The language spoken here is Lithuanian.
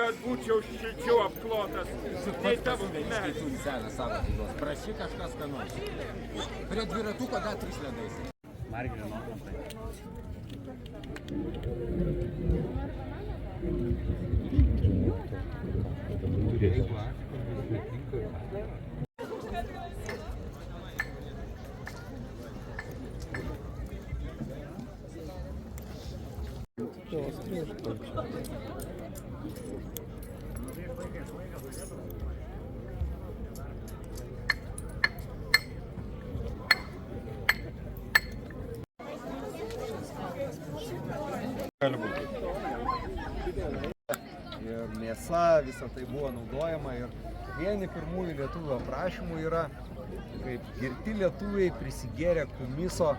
Kad būčiau šilčiau apklotas, nei tavo medis. Senas savo atiduos. Prašy kažkas ką nors. Prie dviratuko dar 3 ledais. Margirio nuotraukai. Ir mėsa, visa tai buvo naudojama ir vieni pirmųjų lietuvių aprašymų yra, kaip girti lietuviai prisigėrė kumiso.